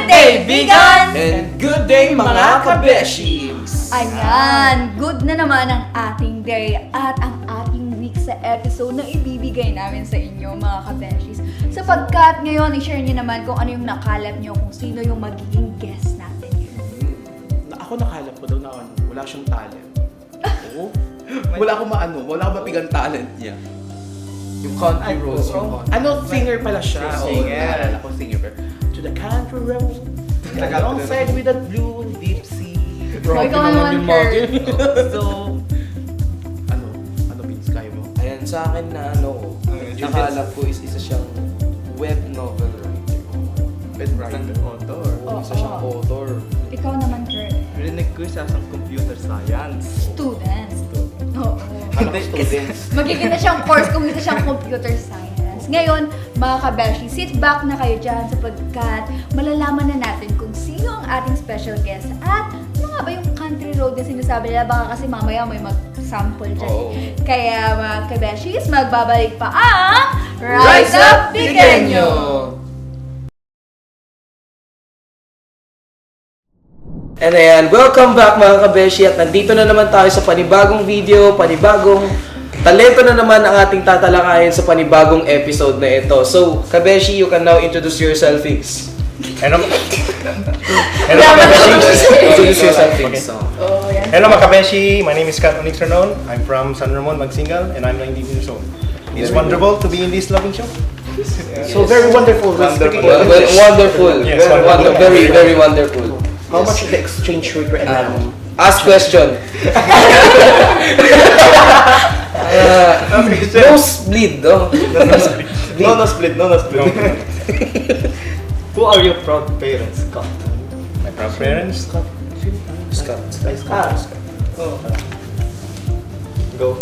Good day, vegan! And good day mga kabeshis! Ayan, good na naman ang ating day at ang ating week sa episode na ibibigay namin sa inyo mga kabeshis. Sapagkat ngayon, i-share nyo naman kung ano yung nakalap nyo, kung sino yung magiging guest natin yun. Ako nakalap ko daw na wala siyang talent. Oo. Wala akong wala akong mapigang talent niya. Yung country roads. Singer pala siya. Singer. Naalala ko singer. To the country road. Alongside with that blue and deep sea. Grabe naman yung Kurt. So, ano Vince, kaya mo? Ayan, sa akin na nakalap ko is isa siyang web novel writer. Author. Isa siyang author. Ikaw naman, Kurt. Rinig ko siya sa computer science. Student. Oo. Students. Magiging na siyang course kung hindi siyang computer science. Ngayon, mga kabeshi, sit back na kayo dyan sapagkat malalaman na natin kung sino ang ating special guest at ano nga ba yung country road na sinasabi nila. Baka kasi mamaya may mag-sample dyan. Oo. Kaya mga kabeshis, magbabalik pa ang Rise Up Pequeño! And ayan, welcome back mga kabeshi at nandito na naman tayo sa panibagong video, panibagong talento na naman ang ating tatalakayin sa panibagong episode na ito. So, kabeshi, you can now introduce yourself, Fix. Hello, Introduce yourself, Fix. Oh, yan. hello mga kabeshi. My name is Kat Onyx Renon. I'm from San Ramon, Magsingal, and I'm 19 years old. It's wonderful to be in this loving show. So, very wonderful. Wonderful. Wonderful. Yes, wonderful. Very, very wonderful. How much is the exchange rate right now? Ask question. Nosebleed, no? No split. Who are your proud parents, Scott? My proud parents. Scott. Go.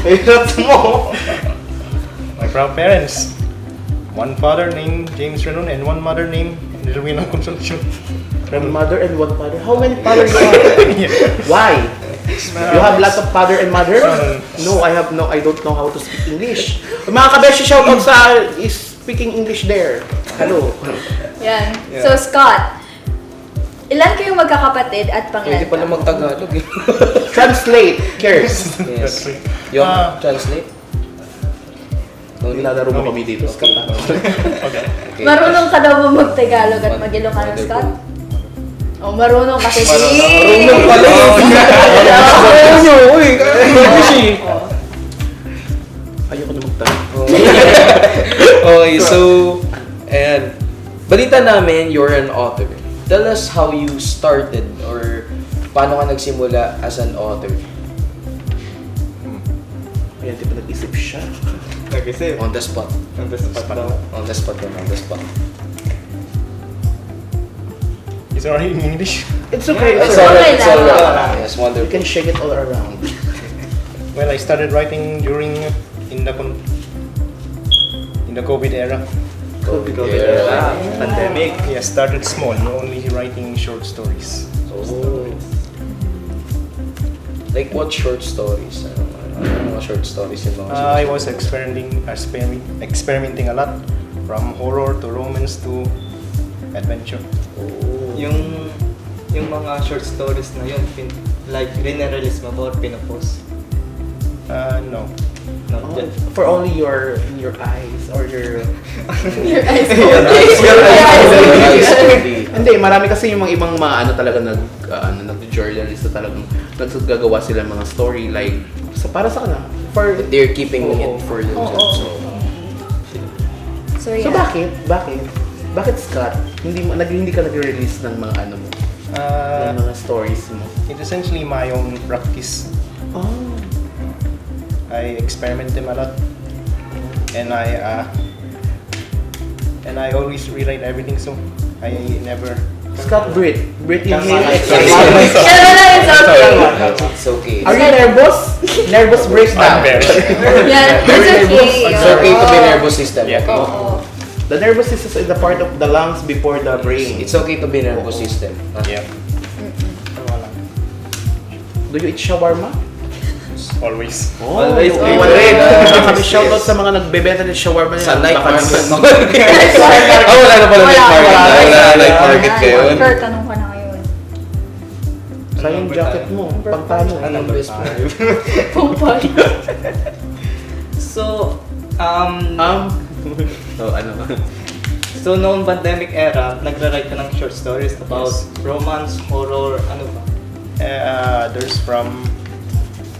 Parents mo! My proud parents. One father named James Renon and one mother named Rowena Concepcion. One mother and one father. How many fathers you have? Why? You have lots of father and mother? No, I don't know how to speak English. Mga kabeshi, shoutout sa is speaking English there. Hello. Yan. So, Scott, ilan kayong magkakapatid at pangilan Pwede pala ka? mag-Tagalog eh. Translate, Kers. Yes. Yung translate? Nilalaro mo kami dito. Okay. Marunong ka daw ba mag-Tagalog at mag-Ilocano, Scott? Oh, marunong kasi Marunong pala. Ano? Uy, ayoko na magtanong. Okay, so, ayan. Balita namin, you're an author. Tell us how you started or paano ka nagsimula as an author. Ayan, di pa nag-isip siya. Nag-isip. On the spot. On the spot daw. On the spot yun, on the spot. Is it already in English? It's okay. It's It's alright, alright. it's alright. Yes, You wonderful. can shake it all around. Well, I started writing in the COVID era. COVID era. era. Pandemic. Yeah, started small, only writing short stories. Oh. Like what short stories? Ano mga short stories yung mga I was experimenting a lot, from horror to romance to adventure. Yung mga short stories na yun, like, rinarelease mo ba or pinopost? No. No, just... For only your eyes or your... Your eyes Hindi, marami kasi yung mga ibang mga talaga nag-journalist na talagang nagsagagawa sila mga story like para sa kana. For They're keeping it for themselves. So, So bakit Scott? Hindi ka nag-release ng mga ng mga stories mo? It's essentially my own practice. Oh. I experiment them a lot, and I always rewrite everything. So I never. Scott, breathe inhale, It's It's okay. Are you nervous? Nervous breakdown. Yeah, it's okay. It's okay to be nervous system. Yeah. Okay. Oo. The nervous system is the part of the lungs before the brain. It's okay to be nervous system. Yeah. Do you eat shawarma? Always. Oh, Always yung favorite. Kami shoutout sa mga nagbebenta ng shawarma nila. Sa night Baka market. naman- Ah, wala na pala night market. Wala na night market ngayon. Kurt, tanong ka na ngayon. Sayang jacket mo. Pang paano? Ano ba best friend? Pumpal. So, So, ano? so noong pandemic era, nagra-write ka ng short stories about romance, horror, ano ba? There's from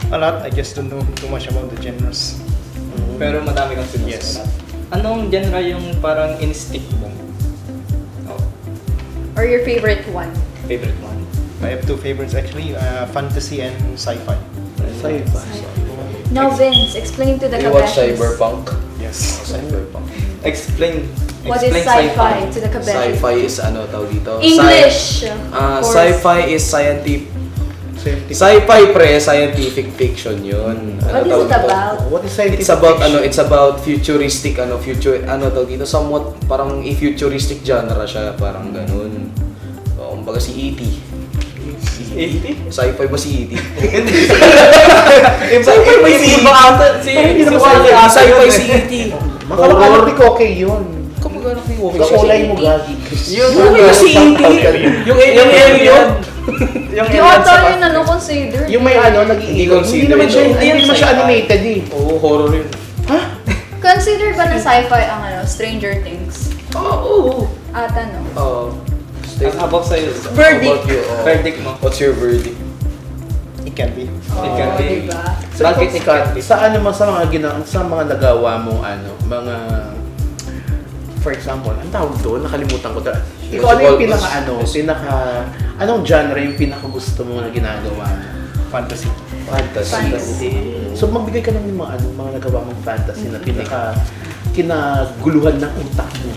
a lot. I just don't know too much about the genres. Pero madami kang sinusulat. Yes. Anong genre yung parang in-stick mo? Oh, Or your favorite one? favorite one? I have two favorites actually, fantasy and sci-fi. Sci-fi. Now, Vince, explain to the You watch Kabeshis. Cyberpunk? Yes. Cyberpunk. Explain What is sci-fi to the Kabeshis? Sci-fi is ano tawag dito? English! of course. Sci-fi is Sci-fi scientific fiction yun. What is tawag it dito? about? What is scientific It's about fiction? it's about futuristic tawag dito, somewhat parang futuristic genre siya, parang ganun. O, kumbaga si E.T. Sci-fi ba si E.T.? Sci-fi ba si Hindi naman sci-fi. Sci-fi si E.T. Makamakalat ni Koke yun. Kapag anak ni Walking Kakulay mo gagi. Yung Yung si E.T. Yung alien. Di ata yun ano consider. Yung may ano, Hindi nag-iikot. Hindi naman siya, considered. hindi naman siya animated eh. Oo, horror yun. Consider ba na sci-fi ang ano, Stranger Things? Oo. Ata no? Oo. Ang habang sa'yo. Verdict. How about you? Oo. Verdict mo. What's your verdict? It can be. It can be. Diba? Bakit it can be? Sa ano mo, sa mga nagawa mo, ano, mga, for example, ang tawag doon, nakalimutan ko. Ikaw ano yung anong genre yung pinaka gusto mo na ginagawa mo? Fantasy. Fantasy. So magbigay ka lang ng mga nagawa mong fantasy na kinaguluhan ng utak mo.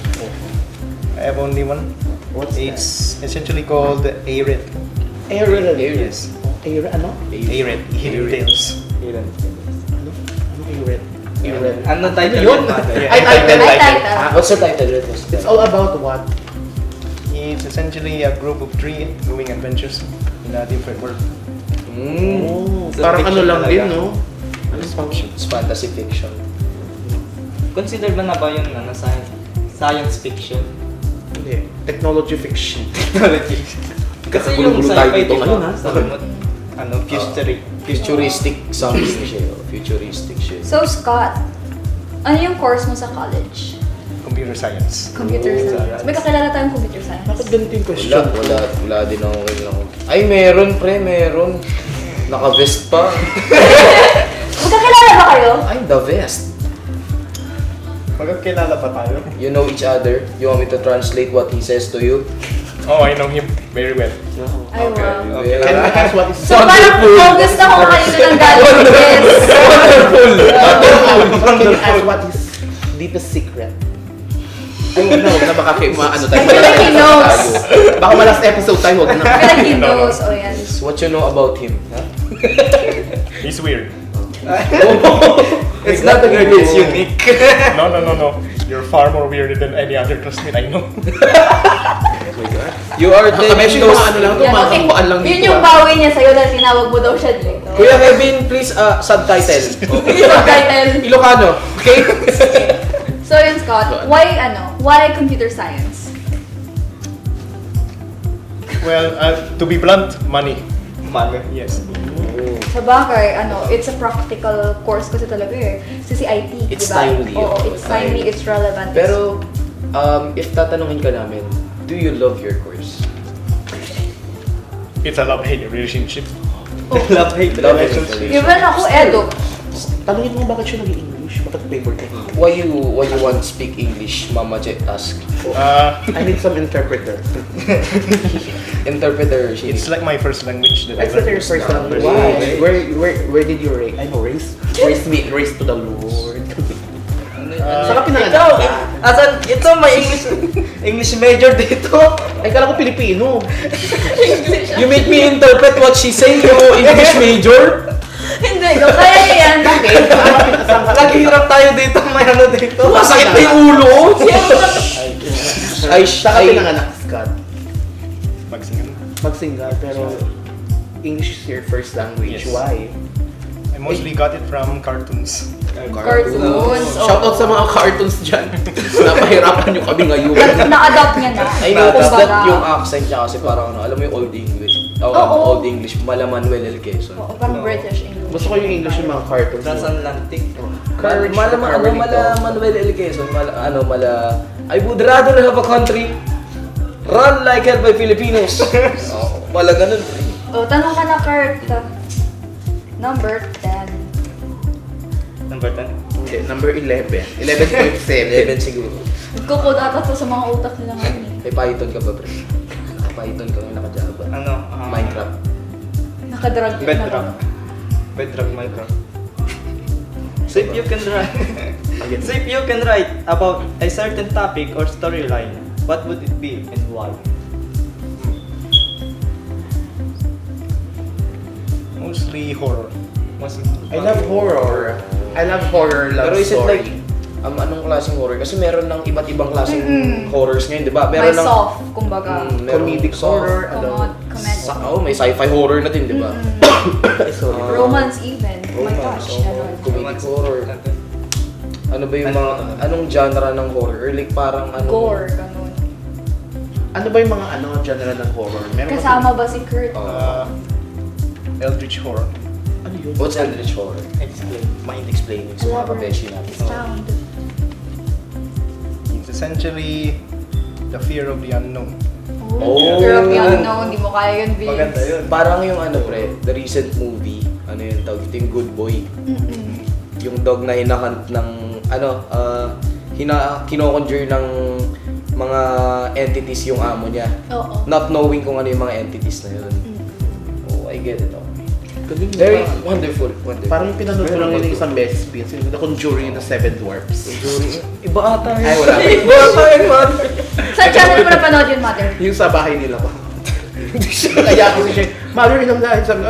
I have only one. What's It's essentially called A-Red. Aerial. Yes. Ano? A-Red. Hidden Tales. Ano? Anong Aerial? Aerial. Ano title Yun? yun, mother? Ay, title. Ay, title. What's the title? It's all about what? It's essentially a group of 3 doing adventures in a different world. Oh, So, parang ano fiction lang talaga. din, no? Ano function? It's fantasy fiction. Consider ba na ba yun na science fiction? Hindi. Technology fiction. Technology. Kasi yung Gulong-gulong tayo sci-fi, dito di ngayon, ba? ha? Sabi mo, ano, Futuristic something siya. Futuristic siya. So, Scott, ano yung course mo sa college? Computer science. Computer science. May kakilala tayong computer science. Bakit ganito yung question? Wala din ako ngayon. Ay, meron. Naka-vest pa. Magkakilala ba kayo? I'm the vest. Magkakilala pa tayo? You know each other. You want me to translate what he says to you? Oh, I know him very well. Ay, wow. Okay. Can I ask what is So, parang August ako kanina ng galing. Yes. Can I ask what is deepest secret? Ay, no, na baka ano tayo. I feel like he knows. Baka ma-last episode tayo, wag I na. feel like he knows. Oh, yan. What you know about him? Huh? He's weird. It's not weird, it's unique. No. You're far more weirder than any other classmate I know. You are Kabeshi, taking mga ano lang to, Yan, mga okay. kampuan lang Yun dito. yung bawi niya sa'yo dahil tinawag mo daw siya dito. Kuya Kevin, please subtitle. Subtitle. Ilocano. Okay? So yun, Scott, why computer science? Well, to be blunt, money. Mother. Yes. Sa bagay, it's a practical course kasi talaga eh. Kasi IT, It's diba? timely, Oo, oh, it's timely, it's relevant. Pero, if tatanungin ka namin, do you love your course? It's a love-hate relationship. Love-hate Love relationship. it. Given ako, Edo. Tanungin mo bakit siya nag-English? Bakit favorite ka? Why you want to speak English? Mama Jet asked. I need some interpreter. Interpreter, she It's like my first language that I Except your learned. first language. Why? Where did you raise? I know, raise to the Lord. Saka pinanganak ka. Asan? Ito, may English major dito. Ay, kala ko Pilipino. You make me interpret what she say, you English major? Hindi ko, kaya yan. Bakit? Naghihirap tayo dito, may ano dito. Masakit na yung ulo ko. Saka pinanganak, Scott. Magsingan. Magsingal, pero English is your first language. Yes. Why? I'm mostly got it from cartoons. Cartoons. Shoutout sa mga cartoons dyan. Napahirapan nyo kami ngayon. Na-adopt niya na. I noticed that Kumbaga. yung accent niya kasi parang ano, alam mo yung Old English. Oo. Old English, mala Manuel L. Quezon. Oo, parang British English. Gusto ko yung English yung mga cartoons. Transatlantic. Mala Manuel L. Quezon, mala I would rather have a country run like hell by Filipinos. Mala ganun. Oh, tanong ka na, Kurt. Number 10. Number 10. Hindi, number 11. 11.7. 11 siguro. Nagkukod ata to sa mga utak nila ngayon. May Python ka ba, pre? Naka-Python ka ngayon, naka-Java. Ano? Minecraft. Nakadrag yun Bedrock. Bedrock Minecraft. So if you can write, so if you can write about a certain topic or storyline, what would it be and why? Mostly horror. I love horror. I love horror love Pero is it story. like, anong klaseng horror? Kasi meron ng iba't ibang klaseng Mm-mm. horrors ngayon, di ba? May Meron ng soft, kumbaga. merong Comedic soft. horror, ano. Comedy. May sci-fi horror na din, di ba? Sorry. Romance even. Oh my Romance, gosh, oo. ganun. Comedic horror. Ano ba yung mga, anong genre ng horror? Or like parang ano? Gore, ganun. Ano ba yung mga genre ng horror? Meron ba Kasama ba si Kurt? Eldritch horror. Ano yun? What's Eldritch horror? Explain. Mind explaining sa mga Elaborate. kabeshi natin. Expound. It's essentially the fear of the unknown. Oh. Fear of the unknown, hindi mo kaya yun, Vince. Maganda yun. Parang yung ano pre, the recent movie, ano yun tawag dito, yung Good Boy. Mm-mm. Yung dog na hinakant ng, kino-conjure ng mga entities yung amo niya. Oo. Not knowing kung ano yung mga entities na yun. Mm. Oh, I get it. Okay. Galing Very ba? wonderful. Parang yung pinanood ko lang yun yung isang best spins, yung The Conjuring and the Seven Dwarfs. Iba ata yun. Ay, wala. Iba ata yun, man. Saan channel mo napanood yun, Mother? Yung sa bahay nila pa. Kaya ako siya, Mother, inom na. Sabi,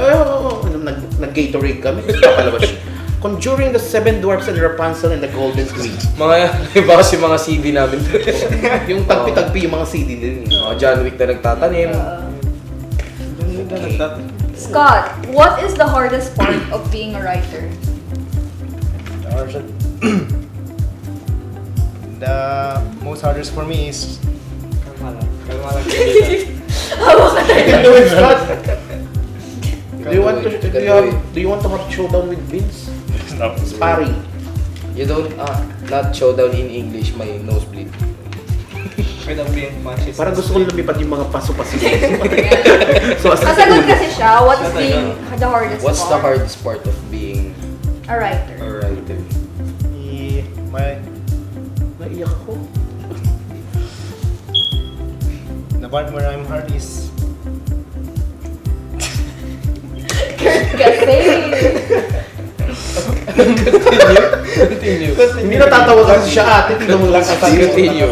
nag-Gatorade kami. Papalabas siya. Conjuring the Seven Dwarfs and Rapunzel and the Golden Queen. Mga, iba kasi mga CD namin. Yung tagpi-tagpi yung mga CD din. John Wick na nagtatanim. Scott, what is the hardest part of being a writer? The most hardest for me is Kalma lang. Kalma lang. kaibigan. You can do it, Scott. Do you want to Do it. do you want to have showdown with Vince? no. Sparring. You don't, not showdown in English, my nosebleed. Without being conscious. Parang gusto ko lumipad yung mga paso-paso. So, as Kasagot kasi siya, what is being the hardest What's the part? hardest part of being A writer. a writer? Naiyak ako. The part where I'm hard is Kasi, Continue. Hindi natatawa kasi siya ate. Tingnan mo lang kasi. Continue.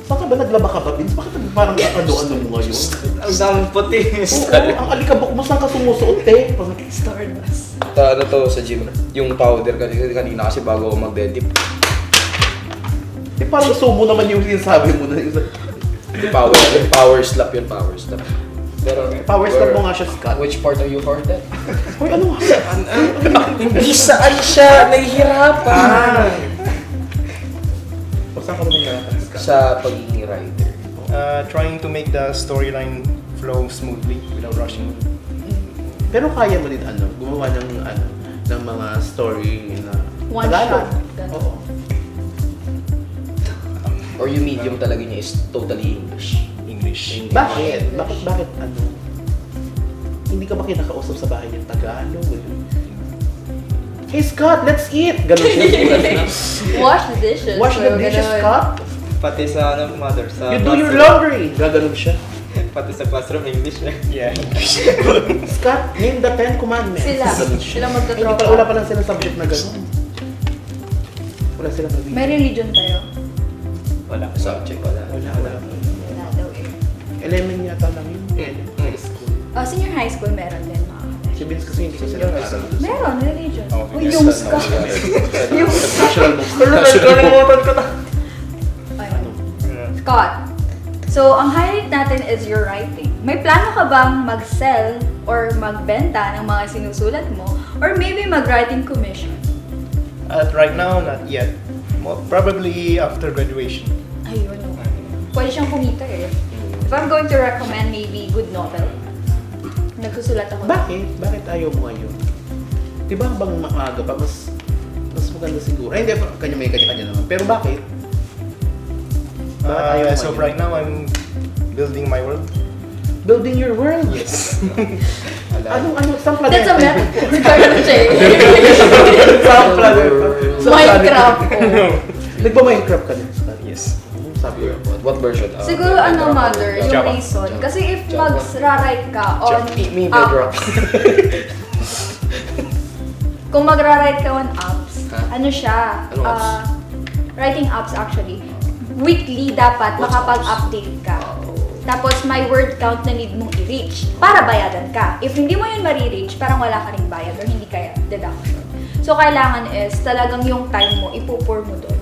Bakit ba naglaba ka ba, Vince? Bakit parang ano-ano mo ngayon? Ang daming puti. Oo, ang alikabok mo saan ka sumusuot, te? Stardust. Ano to sa gym? Yung powder kanina kasi bago ako mag-deadlift. Eh, parang sumo naman yung sinasabi mo na yung Power slap yun, power slap. Pero power stop mo nga siya, Scott. Which part are you hard at? Hoy, ano nga? Hindi saan siya nahihirapan. O, saan ka ba nangyarapan, Scott? Sa pagiging writer. trying to make the storyline flow smoothly without rushing. Pero kaya mo din gumawa ng mga story na One Tagalog. shot. Ganun. Oo. Or yung medium talaga niya is totally English. English. Bakit? Bakit hindi ka ba kinakausap sa bahay ng Tagalog? Hey Scott, let's eat! Ganun siya. Wash the dishes. Wash the So, dishes, ganun. Scott. Pati sa mother. Sa You do your classroom. laundry! Gaganon siya. Pati sa classroom, English eh. Yeah, English. Scott, name the 10 commandments. Sila Hindi magtatropa. pa, wala pa lang silang subject na gano'n. Wala silang nag May religion tayo? Wala. Subject wala. Wala. Wala daw eh. Element yata lang yun. High school. Senior high school meron din mga Si Vince kasi hindi ko sila aral. Meron, religion. Oh, Uy, yung Scott. Yung National book. Nakalimutan ko na. Ayun. Scott, so ang highlight natin is your writing. May plano ka bang mag-sell or magbenta ng mga sinusulat mo, or maybe mag-writing commission? Right now, not yet. Probably after graduation. Ayun. Pwede siyang kumita eh. If I'm going to recommend maybe good novel, nagsusulat ako. Bakit? Bakit ayaw mo ngayon? Di ba bang maaga pa, mas maganda siguro. Ay, hindi, may kanya-kanya naman. Pero bakit? Bakit ayaw mo As of ngayon? right now, I'm building my world. Building your world. Yes. Saan planeta? That's a metaphor. Carlo J. Saan planeta? Minecraft. Nagpa-Minecraft ka din? Yes. Sabi ko. What version? Siguro mother, yung Java. reason. Kasi if Java. mag-write ka on Eat me, Bedrock. kung magra-write ka on apps, Ha? ano siya? Anong apps? Writing apps actually. Weekly dapat What's makapag-update ka. Tapos may word count na need mong i-reach para bayadan ka. If hindi mo yun ma-reach, parang wala ka ring bayad or hindi kaya deduction. So kailangan is talagang yung time mo, ipupur mo doon.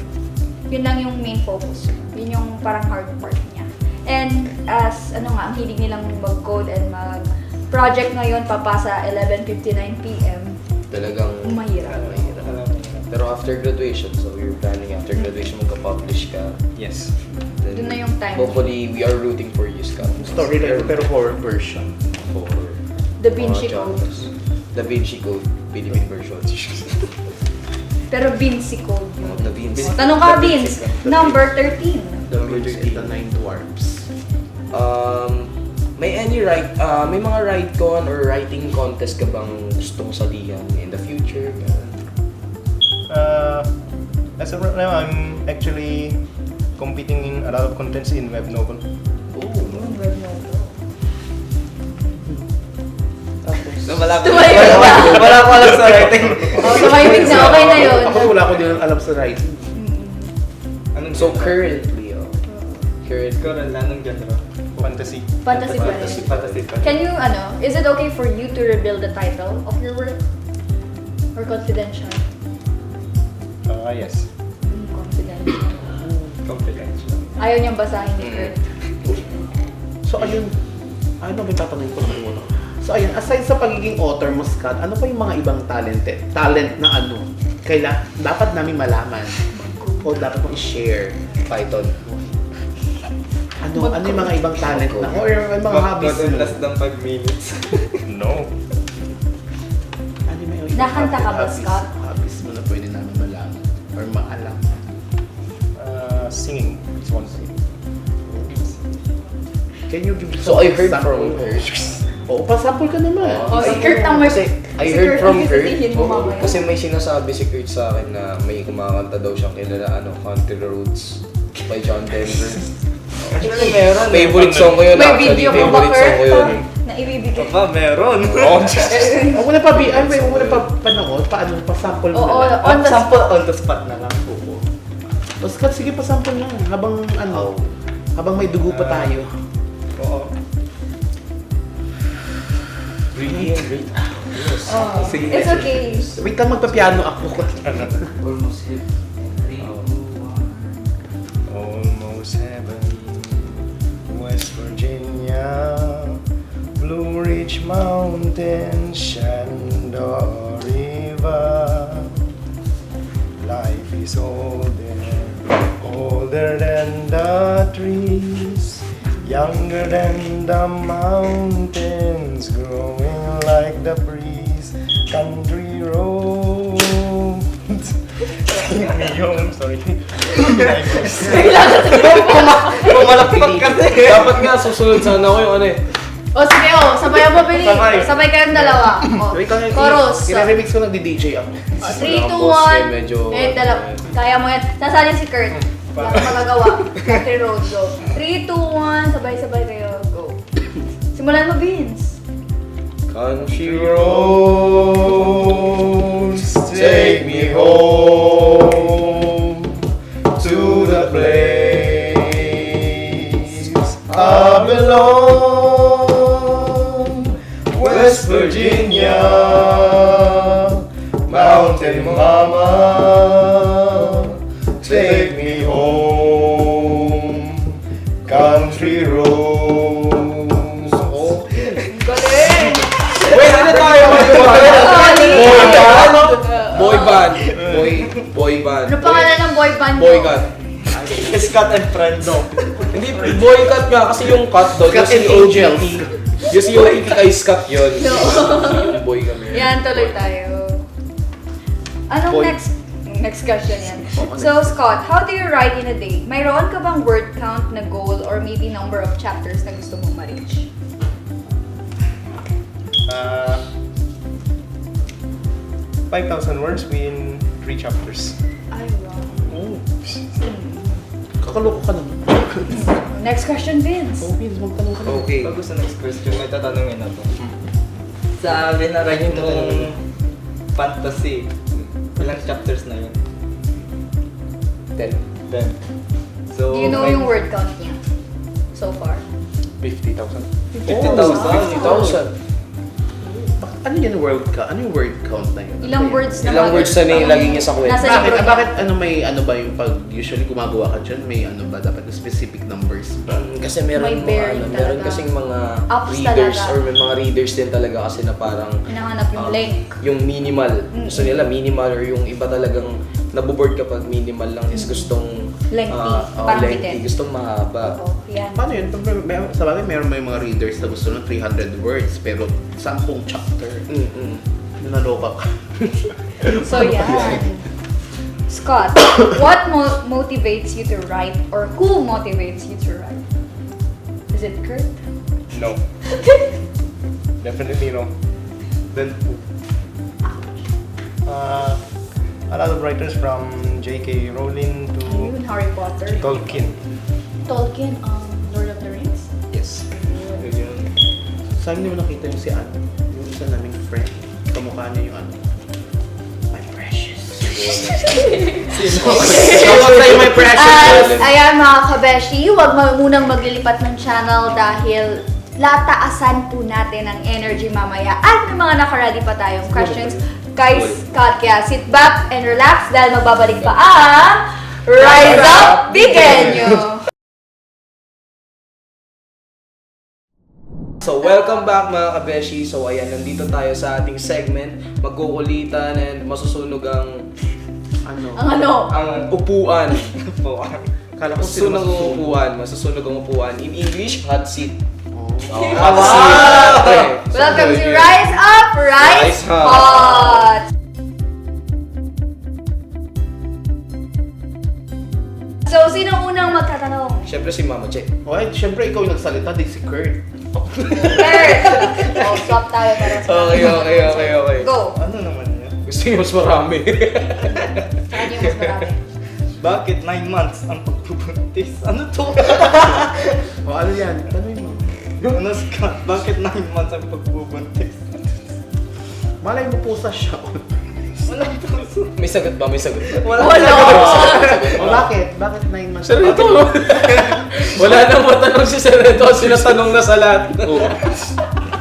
Yun lang yung main focus. Yun yung parang hard part niya. And as ang hilig nilang mag-code and mag-project ngayon papasa 11:59 PM. Talagang Mahirap. Pero after graduation, so you're planning after graduation magka-publish ka. Yes. Then Doon na yung time. hopefully, we are rooting for you, Scott. Storyline pero horror version. For Da Vinci mga Code. genres. Da Vinci Code, Philippine version. Pero Vinci Code yun. Da Vinci. Tanong ka, Vince. Number 13. The Nine Dwarfs. May mga write-con or writing contest ka bang gustong salihan in the future? As of right now, I'm actually competing in a lot of contents in web novel. Wala ko. Tumayo ka. Wala ko alam sa writing. Tumahimik na, okay na yun. Ako wala ko din alam sa writing. Anong So genre? currently, Current, anong genre? Fantasy. Fantasy pa rin. Fantasy pa. Can you, is it okay for you to reveal the title of your work? Or confidential? Yes. Confidential. Confidential. Ayaw niyang basahin ni Kurt. So ayun, ano ba tatanungin ko naman muna? So ayun, aside sa pagiging author mo, Scott, ano pa yung mga ibang talent na dapat namin malaman o dapat mong i-share? Python. Ano yung mga ibang talent na or yung mga hobbies in mo? less than 5 minutes. No. Ano yung mga Nakanta ka ba, hobbies- Scott? Hobbies mo na pwede namin malaman or maalam. Singing is one thing. Can you give So I heard sample? from her. Oo, pasample ka naman. Oh, si Kurt ang may... Kasi I si heard Kurt from ang her. sasabihin mo mamaya. Kasi may sinasabi si Kurt sa akin na may kumakanta daw siyang kilala, Country Roads by John Denver. Actually, meron. Favorite song ko yun. May actually. video mo ba, Favorite song ko yun. Kurt? Na ibibigay. Aba, meron. Huwag mo na panood, pasample mo Oo, na lang. on the Sample on the spot na lang. Oo. O Scott, sige pasample na. Habang may dugo pa tayo. Oo. Really great. Oh, Sige. it's okay. Wait lang, magpa-piano ako. Almost heaven, West Virginia, Blue Ridge Mountain, Shenandoah River. Life is older than the trees, younger than the mountains, growing like the breeze. Country roads. Take me home. Sorry. Pumalakpak kasi. Dapat nga susunod sana ako yung O sige, sabayan mo, Billy. Sabay. Sabay kayong dalawa. O, Wait lang, chorus. i-remix ko nag-DJ ako. 3, 2, Boss, eh, 1. medyo- Kaya mo yan. Sasali si Kurt. Wala kang magagawa. Country road, go. 3, 2, 1. Sabay-sabay kayo. Go. Simulan mo, Vince. Country Roads, take me home to the place I belong. West Virginia, Mountain Mama, take me home. Country roads. Galing! Boycott. Scott and Friends. Hindi, boycott nga kasi yung cut doon. Scott Yung and COTT. Angels. Yung COTT kay Scott yun. No. Yung boy kami. Yan, tuloy tayo. Anong Boy. next question yan? So, Scott, how do you write in a day? Mayroon ka bang word count na goal or maybe number of chapters na gusto mong ma-reach? 5,000 words within 3 chapters. Ay, wow. Oh. Kakaloko ka naman. Next question, Vince. Oh, Vince, magtanong ka naman. Okay. Bago sa next question, may tatanungin na to. Sa binarang mong fantasy, ilang chapters na yun? 10. 10. So, Do you know may yung word count niya so far? 50,000. 50,000. Ano yung word count? Ano yung word count na yun? Ilang words na Ilang words na nilagay niya sa kwento? Nasa Bakit? libro niya. Bakit ano may ano ba yung pag usually gumagawa ka dyan, may ano ba dapat specific numbers ba? Kasi meron May mga bearing meron talaga. kasing mga Ups readers talaga. or may mga readers din talaga kasi na parang Hinahanap yung length. yung minimal. Gusto nila minimal or yung iba talagang naboboard kapag minimal lang is gustong Lengthy, parang lengthy, bitin. gustong mahaba. Oo, yan. Paano yun? Sa bagay, meron may mga readers na gusto ng 300 words pero 10 chapter. Naloka ka. So, yan. Scott, what motivates you to write or who motivates you to write? Is it Kurt? No. Definitely no. then who? A lot of writers from J.K. Rowling to Ayun, Harry Potter. Tolkien. Tolkien, Lord of the Rings. Yes. Yun. Saan niyo nakita yung si Anne? Yung isa naming friend. Kamukha niya yung ano. My precious. Shoutout sa'yo, my precious. Ayan mga kabeshi, huwag munang maglilipat ng channel dahil lataasan po natin ang energy mamaya at may mga nakaready pa tayong questions. Guys, kaya sit back and relax dahil magbabalik pa ang Rise Up Bigenyo! So, welcome back mga kabeshi. So, ayan, nandito tayo sa ating segment. Magkukulitan and masusunog ang Ano? Ang ano? ang upuan. Po. Kala ko Masusunog ang masusunog. upuan. Masusunog ang upuan. In English, hot seat. Oh. Hot Wow! seat. Okay. Welcome to Rise Up, Rise Rise Hot. Hot! So, sino unang magtatanong? Siyempre si Mama Che. Okay, syempre ikaw yung nagsalita, di si Kurt. Kurt! Oh, swap tayo para sa Okay. Go! Ano naman yun? Gusto niyo mas marami. Sa kanya yung mas marami. Bakit 9 months ang pagbubuntis? Ano to? O ano yan? Tanong mo. Ano Scott? Bakit 9 months ang pagbubuntis? Malay mo po sa siya. Walang puso. May sagot ba? Walang Wala! O bakit? Bakit 9 months? Sereto. Wala nang matanong si Sereto. Sinatanong na sa lahat. Ano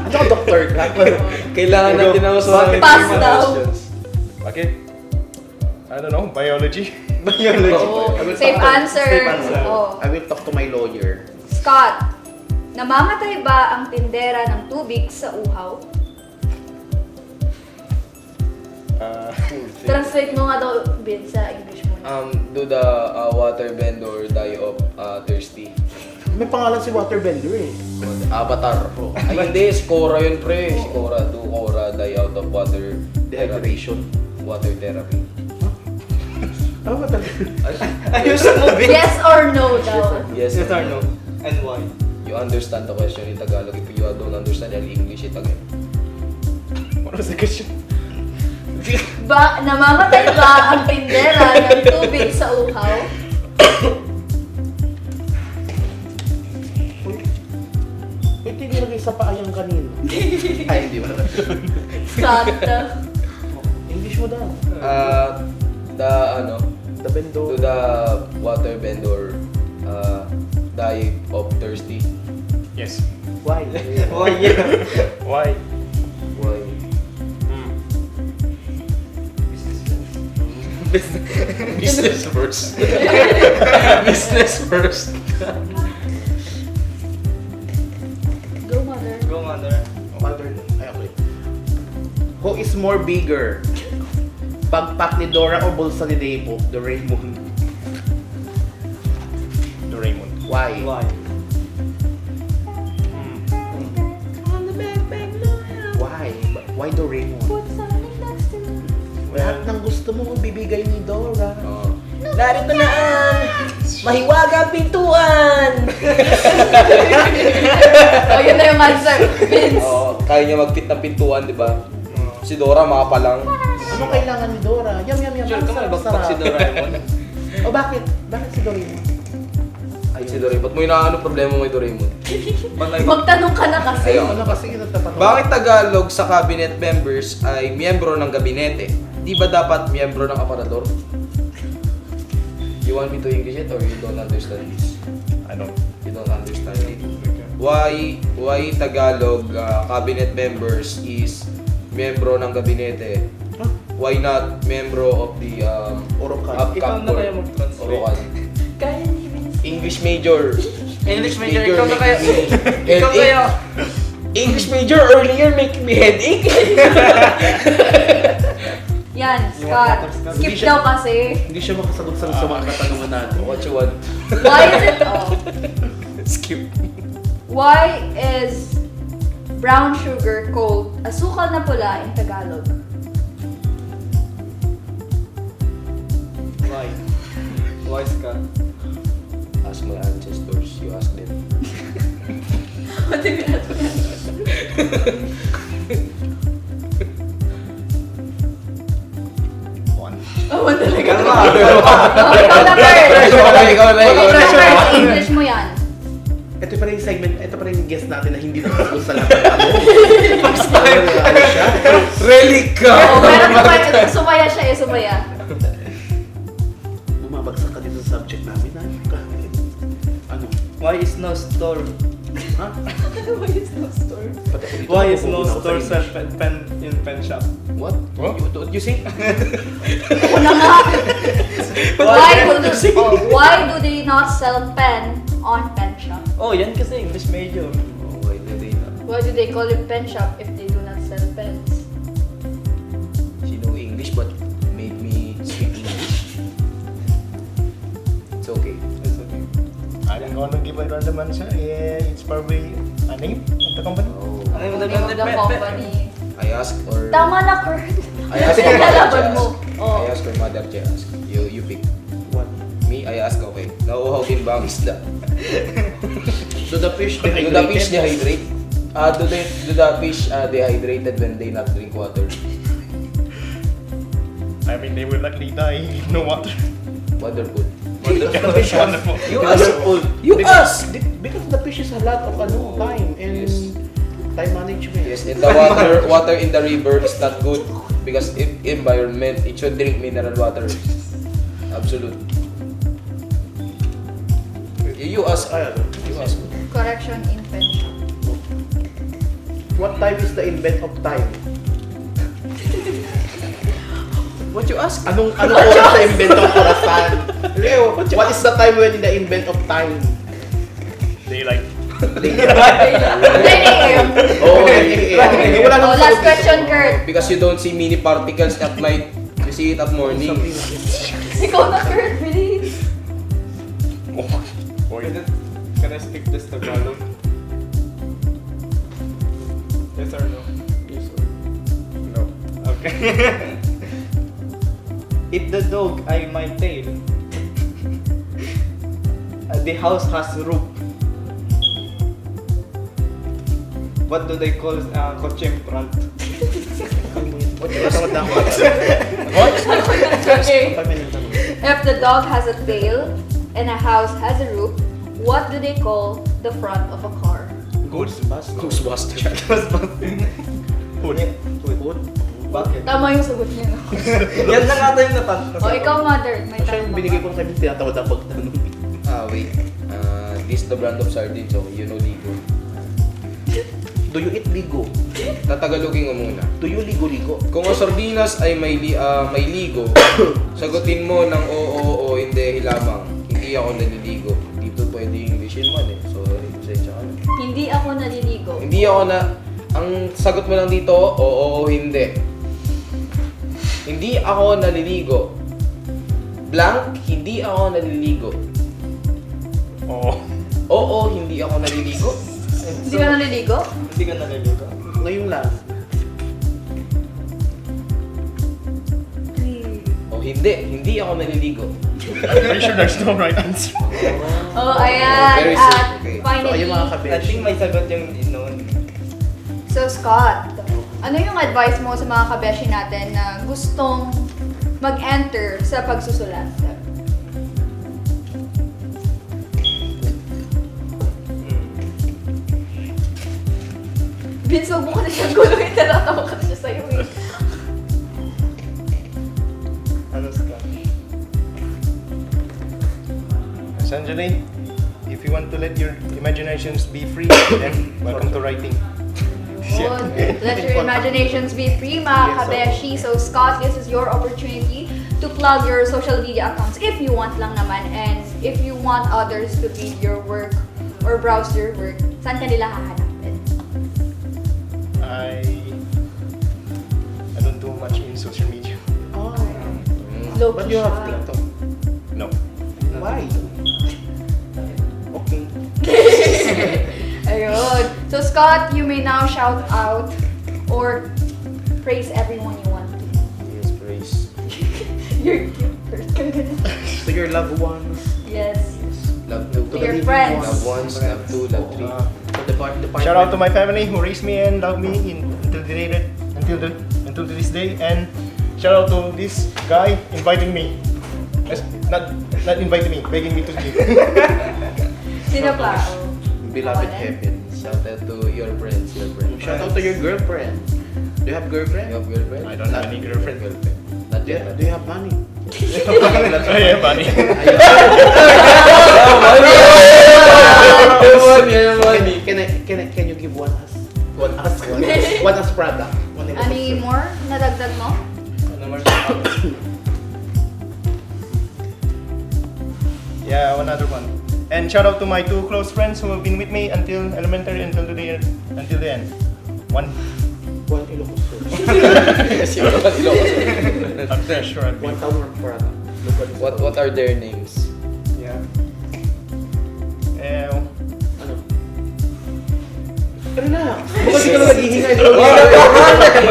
ka, doktor ka? Kailangan natin ang mas Bakit Pass mga daw. questions? Bakit? I don't know, biology. Biology. Oh, I will safe talk to- answer. safe answer. Oh. I will talk to my lawyer. Scott, namamatay ba ang tindera ng tubig sa uhaw? Translate mo nga daw, Bin, sa English mo. Do the water bender die of thirsty? May pangalan si Waterbender eh. Avatar. Ay hindi, si Korra yun pre. Si Korra, do Korra die out of water therapy. Dehydration. Water therapy. Ano ba talaga? Ayusin mo, Vince. Yes or no daw? Yes, Yes or no? And why? You understand the question in Tagalog. If you don't understand in English, it again. What was the question? Namamatay ba ang tindera ng tubig sa uhaw? Wait, hindi lagay sa paayang kanino. Ay, hindi mo na. Scott, English mo daw. The Bendo. do the water bender die of thirsty? Yes. Why? Oh, yeah. Why? Why? Business first. Business first. go mother. Go, mother. Mother. Ay, okay. Who is more bigger? Backpack ni Dora o bulsa ni Davo? The Raymond. Why? Why? Why? Why Doraemon? Put something next to me. Lahat ng gusto mo bibigay ni Dora. Oh. Narito na ang mahiwagang pintuan! Oh, yun na yung answer. Vince. Oo, kaya niya mag-fit ng pintuan, di ba? Si Dora, makapalang. Ano kailangan ni Dora? Yum, yum, yum. Sure Ang ka may sarap, bakbak si sarap. Doraemon. O bakit? Bakit si Doraemon? Ay, si Doraemon. Ba't mo inaano problema mo may Doraemon? Magtanong ka na kasi. Ayun. Ano kasi natatanong? Bakit Tagalog sa cabinet members ay miyembro ng gabinete? Di ba dapat miyembro ng aparador? You want me to English it or you don't understand this? I don't. You don't understand it? Why Tagalog cabinet members is miyembro ng gabinete? Huh? Why not membro of the Orokan. Ikaw na kaya mag-translate. Orokan. Kaya ni Vince. English major. English major, ikaw na kaya. Ikaw Headache. kaya. English major earlier making me headache. Yan, You Scott. want Scott? Skip Hindi siya- daw kasi. Hindi siya makasagot sa mga katanungan natin. What you want? Why is it, oh, Skip. why is brown sugar called asukal na pula in Tagalog? Why? Why, Scott? Ask my ancestors, you ask them. One. Oh, talaga. Kalma. Oh, ikaw na first. Ikaw na. First, English mo yan. Ito pa rin yung segment, ito pa rin yung guest natin na hindi nakasagot sa lahat ng tanong. First time. Ano siya? Relic ka! Oh, meron pa pa. Sumaya siya eh, sumaya. Bumabagsak ka dito sa subject namin. Ano? Why is no store? Ha? Why is no store? Pati ako dito Why is no napupuno ako sa store sell English. pen in pen shop? What? What? What you say? Ako na nga. Why do they not sell pen on pen shop? Oh, yan kasi English major. Oh, why did they not? Why do they call it pen shop if they do not sell pens? She know English but made me speak English. It's okay. It's okay. I'm gonna give a random answer. Yeah, it's probably a name of the company. Oh. Ano yung Name of the company. I ask or... Tama na, Kurt. I ask or mother Pinagkalaban Che mo. ask? Oh. I ask or mother Che ask? You pick. What? Me, I ask, okay. Nauuhaw din ba ang isda? Do the fish Do dehydrated? the fish dehydrate? Do the fish dehydrated when they not drink water? I mean, they will likely die if no water. Wonderful. Because the fish has... Wonderful. You ask! You ask! Because the fish has a lot of time and Yes. time management. Yes, and the water in the river is not good because if environment, it should drink mineral water. Absolute. You ask. You ask. Correction in pen shop. What time is the invent of time? What you ask? Anong oras sa invent of orasan? Leo, what is the time when the invent of time? Daylight. 9 a.m. Oh, wala Oh, nang last sagot question, dito. Kurt. Because you don't see mini particles at night, you see it at morning. Ikaw na, Kurt, please. Can I speak this Tagalog? Yes or no? No. Okay. If the dog I my tail, the house has roof. What do they call kotse in front? Tawad na ako. Okay. Pag may nagtanong. If the dog has a tail and a house has a roof, what do they call the front of a car? Ghostbusters. Ghostbuster. Hood. Food. Bakit? Tama yung sagot niya, no? Yan lang ata yung natanong. O, ikaw, mother. May Siya tanong yung ba binigay ba? ko sa kanya, tinatawad ang pagtanong. Wait. This is the brand of sardines, so you know ligo. Do you eat ligo? Tatagalogin ko muna. Do you ligo-ligo? Kung ang sardinas ay may ligo, sagutin mo ng oo o hindi hilamang. Hindi ako naliligo. Dito pwede Englishin man eh. Sorry, pasensya ka na. Hindi ako naliligo. Hindi ako na... Ang sagot mo lang dito, oo o hindi. Hindi ako naliligo. Blank, hindi ako naliligo. Oh. hindi ako naliligo. Hindi ka naliligo? Hindi ka naliligo? Ngayong last. O hindi ako naliligo. I'm pretty sure there's no right answer. Oh, ayan. Very At simple, okay. So, finally, ayun mga I kabeshi. think may sagot yung noon. so Scott, ano yung advice mo sa mga kabeshi natin na gustong mag-enter sa pagsusulat? Vince, huwag mo ka na siyang gulungin. Natatawa ka na siya sa'yo eh. Ano ka? Essentially, if you want to let your imaginations be free, then welcome to writing. Yun. Let your imaginations be free, mga kabeshi. So Scott, this is your opportunity to plug your social media accounts if you want lang naman. And if you want others to read your work or browse your work, saan ka nila hahanapin? I don't do much in social media. Oh. Low But you have TikTok. No. Why? Okay. Ayun. So Scott, you may now shout out or praise everyone you want to. Yes, praise. You're first. To your loved ones. Yes. Love to. To your friends. Love ones, love two, love three. To the department. Shout out to my family who raised me and loved me until this day, and shout out to this guy inviting me. Not inviting me, begging me to leave. Sino pa? Beloved Kawalan? heaven. Shout out to your friends, Shout out to your girlfriend. Do you have girlfriend? You have girlfriend? I don't have any girlfriend. Not Do you, yet. do you have money? Oh yeah, funny. Money. Can you give one us? One us product. One Any more nadagdag mo? Ano more sa Yeah, one other one. And shout out to my two close friends who have been with me until elementary until the end. One. One Ilocos. I'm very sure I've One been. town product. What are their names? Yeah. Ano? Relax. Bakit ka na naghihingay?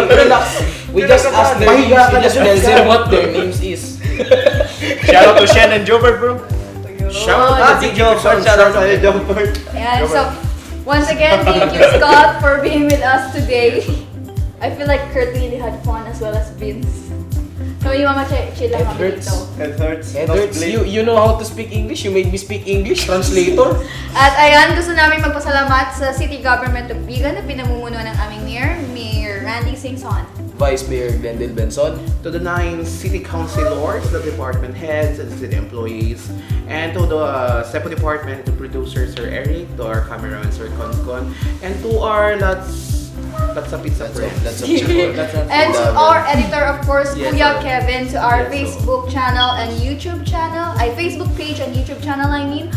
Relax. We just asked their names. Mahiga ka We na just dyan. tell them what their names is. Shout out to Shen and Jobert, bro. Shout Ah, si Jomper. Shout out to Jomper. Ayan, so once again, thank you Scott for being with us today. I feel like Kurt really had fun as well as Vince. So yung mama chill lang kami hurts. dito. It hurts. Edwards, you know how to speak English? You made me speak English? Translator? At ayan, gusto namin magpasalamat sa City Government of Vigan na pinamumuno ng aming Mayor Randy Singson. Vice Mayor Glendale Benson. To the 9 city councilors, the department heads, and city employees, and to the SEPO department, the producer Sir Eric, to our cameraman Sir Concon, and to our Lots of Pizza friends. That's a people. And to our editor, of course, Yes, Kuya sir. Kevin, to our Yes, sir. Facebook channel and YouTube channel, Facebook page and YouTube channel, I mean.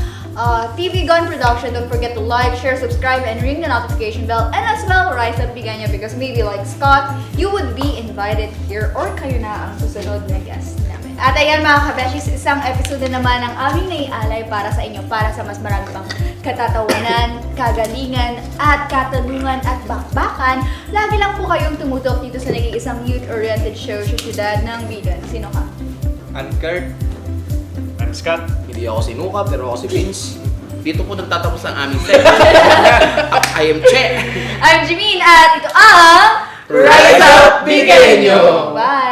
TV Gun Production, don't forget to like, share, subscribe, and ring the notification bell. And as well, Rise Up Biganya, because maybe like Scott, you would be invited here or kayo na ang susunod na guest namin. At ayan mga kabeshis, isang episode na naman ang aming naialay para sa inyo, para sa mas marami pang katatawanan, kagalingan, at katanungan at bakbakan. Lagi lang po kayong tumutok dito sa naging isang youth-oriented show sa siyudad ng Bigan. Sino ka? And Kurt. I'm Scott. Hindi ako si Nuka, pero ako si Vince. Dito po nagtatapos ang aming segment. I am Che. I'm Jimin at ito ang Rise Up Bigenyo! Bye!